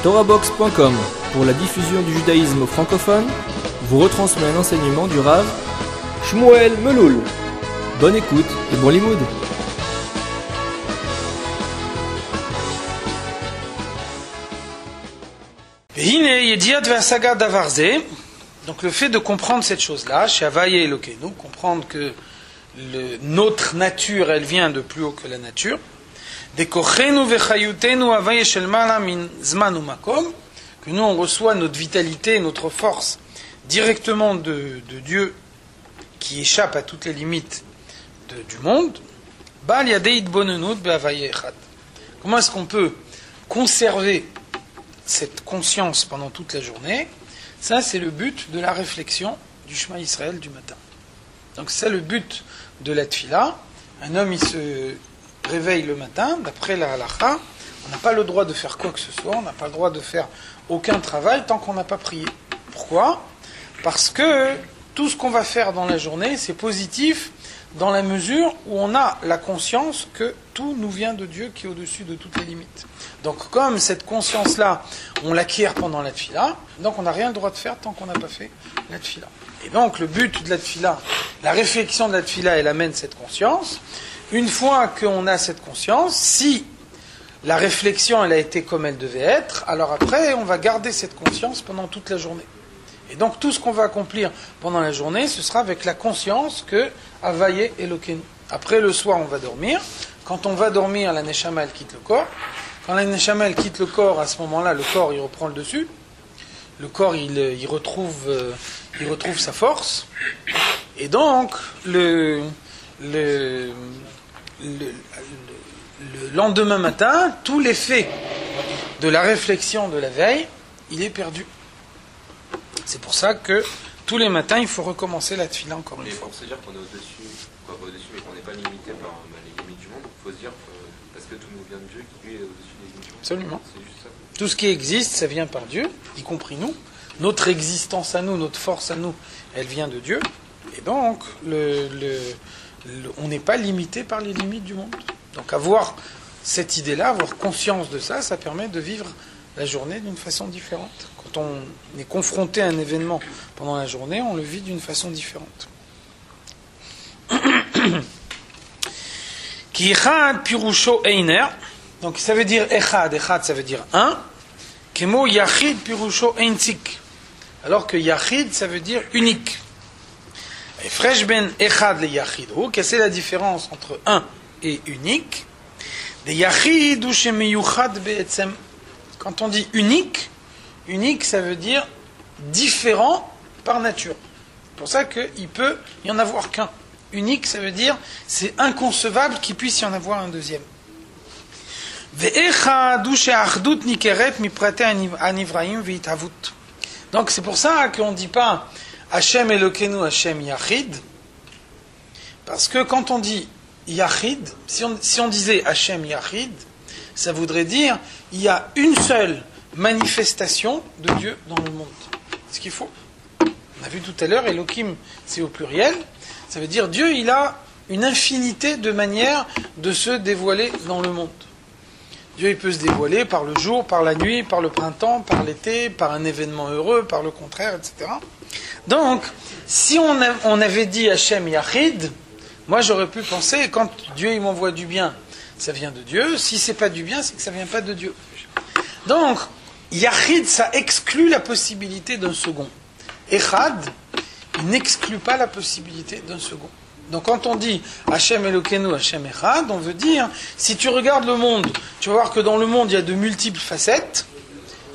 TorahBox.com, pour la diffusion du judaïsme francophone, vous retransmet un enseignement du Rav Shmuel Meloul. Bonne écoute et bon limoud. Donc le fait de comprendre cette chose-là, chez Havaye Elokeinu, comprendre que notre nature, elle vient de plus haut que la nature, que nous on reçoit notre vitalité, notre force directement de Dieu qui échappe à toutes les limites du monde. Comment est-ce qu'on peut conserver cette conscience pendant toute la journée? Ça, c'est le but de la réflexion du Shema Israël du matin. Donc c'est le but de la tfila. Un homme, il se réveille le matin, d'après la halakha, on n'a pas le droit de faire quoi que ce soit, on n'a pas le droit de faire aucun travail tant qu'on n'a pas prié. Pourquoi? Parce que tout ce qu'on va faire dans la journée, c'est positif dans la mesure où on a la conscience que tout nous vient de Dieu qui est au-dessus de toutes les limites. Donc comme cette conscience-là, on l'acquiert pendant la tfila, donc on n'a rien le droit de faire tant qu'on n'a pas fait la tfila. Et donc le but de la tfila, la réflexion de la tfila, elle amène cette conscience. Une fois qu'on a cette conscience, si la réflexion elle a été comme elle devait être, alors après on va garder cette conscience pendant toute la journée. Et donc tout ce qu'on va accomplir pendant la journée, ce sera avec la conscience que Havaye Elokeinu. Après le soir, on va dormir. Quand on va dormir, la Neshama elle quitte le corps. Quand la Neshama elle quitte le corps, à ce moment-là, le corps il reprend le dessus. Le corps il retrouve sa force. Et donc le lendemain matin, tout l'effet de la réflexion de la veille, il est perdu. C'est pour ça que tous les matins, il faut recommencer la tfila encore une fois. Pour se dire qu'on est au-dessus, mais qu'on n'est pas limité par les limites du monde, il faut se dire parce que tout nous vient de Dieu, qui lui est au-dessus des limites du monde. Absolument. C'est juste ça. Tout ce qui existe, ça vient par Dieu, y compris nous. Notre existence à nous, notre force à nous, elle vient de Dieu. Et donc, on n'est pas limité par les limites du monde. Donc avoir cette idée-là, avoir conscience de ça, ça permet de vivre la journée d'une façon différente. Quand on est confronté à un événement pendant la journée, on le vit d'une façon différente. Ki echad pirusho einer. Donc ça veut dire echad, echad ça veut dire un. Kemo yachid pirusho einzik. Alors que yachid ça veut dire unique. Et fresh ben echad le yachid. Quelle est la différence entre un et unique? De yachid ou shemiyuchad be'etzem. Quand on dit unique, unique ça veut dire différent par nature. C'est pour ça qu'il peut y en avoir qu'un. Unique ça veut dire c'est inconcevable qu'il puisse y en avoir un deuxième. Donc c'est pour ça qu'on ne dit pas Hashem Elokeinu Hashem Yachid, parce que quand on dit Yachid, si on disait Hashem Yachid, ça voudrait dire il y a une seule manifestation de Dieu dans le monde. Ce qu'il faut. On a vu tout à l'heure, Elohim, c'est au pluriel. Ça veut dire Dieu, il a une infinité de manières de se dévoiler dans le monde. Dieu, il peut se dévoiler par le jour, par la nuit, par le printemps, par l'été, par un événement heureux, par le contraire, etc. Donc, si on avait dit Hashem Yachid, moi j'aurais pu penser, quand Dieu il m'envoie du bien, ça vient de Dieu. Si c'est pas du bien, c'est que ça vient pas de Dieu. Donc, Yachid, ça exclut la possibilité d'un second. Echad, il n'exclut pas la possibilité d'un second. Donc quand on dit Hashem Elokeinu, Hashem Echad, on veut dire, si tu regardes le monde, tu vas voir que dans le monde, il y a de multiples facettes.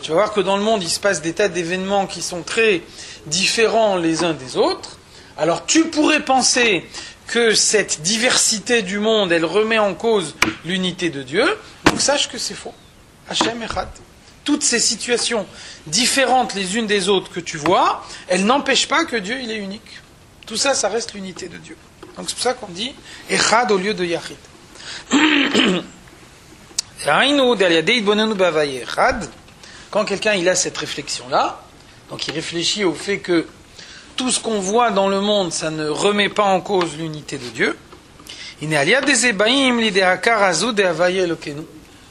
Tu vas voir que dans le monde, il se passe des tas d'événements qui sont très différents les uns des autres. Alors tu pourrais penser que cette diversité du monde, elle remet en cause l'unité de Dieu. Donc sache que c'est faux. Hashem Echad. Toutes ces situations différentes les unes des autres que tu vois, elles n'empêchent pas que Dieu il est unique. Tout ça, ça reste l'unité de Dieu. Donc c'est pour ça qu'on dit Echad au lieu de Yachid. Quand quelqu'un il a cette réflexion-là, donc il réfléchit au fait que tout ce qu'on voit dans le monde, ça ne remet pas en cause l'unité de Dieu.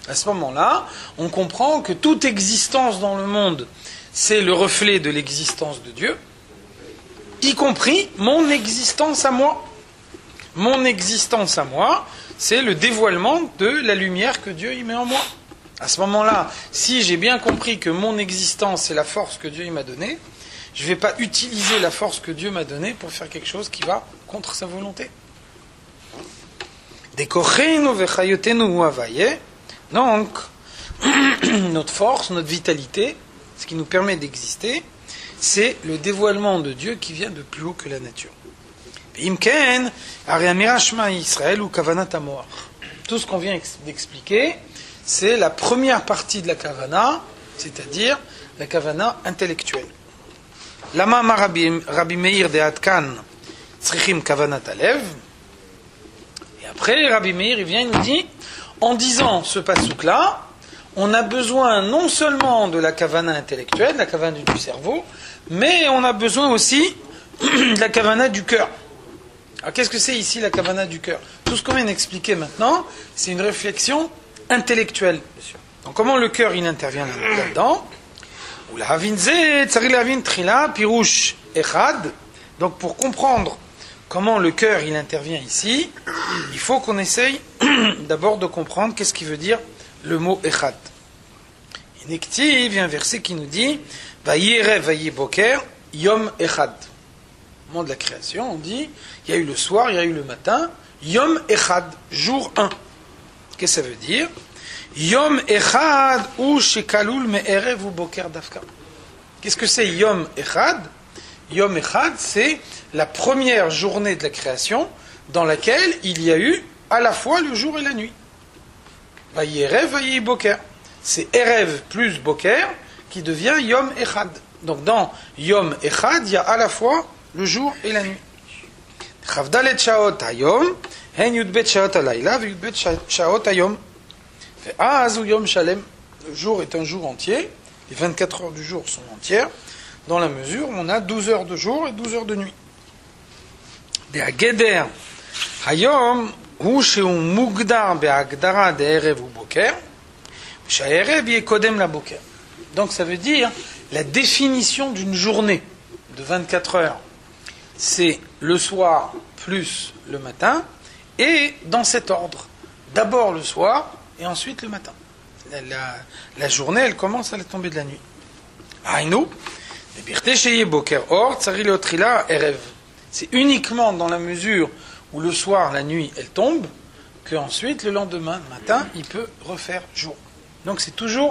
À ce moment-là, on comprend que toute existence dans le monde, c'est le reflet de l'existence de Dieu, y compris mon existence à moi. Mon existence à moi, c'est le dévoilement de la lumière que Dieu y met en moi. À ce moment-là, si j'ai bien compris que mon existence, c'est la force que Dieu y m'a donnée, je ne vais pas utiliser la force que Dieu m'a donnée pour faire quelque chose qui va contre sa volonté. Donc, notre force, notre vitalité, ce qui nous permet d'exister, c'est le dévoilement de Dieu qui vient de plus haut que la nature. Tout ce qu'on vient d'expliquer, c'est la première partie de la kavana, c'est-à-dire la kavana intellectuelle. Lama Rabbi Meir de Adkan tzrichim kavanat alev. Et après, Rabbi Meir, il vient et nous dit, en disant ce passouk-là, on a besoin non seulement de la kavana intellectuelle, la kavana du cerveau, mais on a besoin aussi de la kavana du cœur. Alors qu'est-ce que c'est ici la kavana du cœur? Tout ce qu'on vient d'expliquer maintenant, c'est une réflexion intellectuelle. Donc comment le cœur il intervient là-dedans? Donc pour comprendre comment le cœur il intervient ici, il faut qu'on essaye d'abord de comprendre qu'est-ce qui veut dire le mot echad. Il y a un verset qui nous dit Vayerev vayi boker yom echad. Au moment de la création, on dit il y a eu le soir, il y a eu le matin, yom echad, jour 1. Qu'est-ce que ça veut dire? Yom echad ou shekalul me'erev ou boker dafka. Qu'est-ce que c'est yom echad? Yom echad, c'est la première journée de la création dans laquelle il y a eu à la fois le jour et la nuit. Vayerev vayi boker. C'est erev plus boker qui devient yom echad. Donc dans yom echad, il y a à la fois le jour et la nuit. Chavdalet shaot hayom, hen yudbet shaot halayla, yudbet shaot hayom. Yom Shalem, le jour est un jour entier, les 24 heures du jour sont entières, dans la mesure où on a 12 heures de jour et 12 heures de nuit. Be'ageder hayom hu shehu mugdar be'agdara de'erev u boker, she'erev yekodem la boker. Donc ça veut dire la définition d'une journée de 24 heures, c'est le soir plus le matin, et dans cet ordre, d'abord le soir, et ensuite le matin. La journée, elle commence à la tombée de la nuit. C'est uniquement dans la mesure où le soir, la nuit, elle tombe, qu'ensuite, le lendemain matin, il peut refaire jour. Donc c'est toujours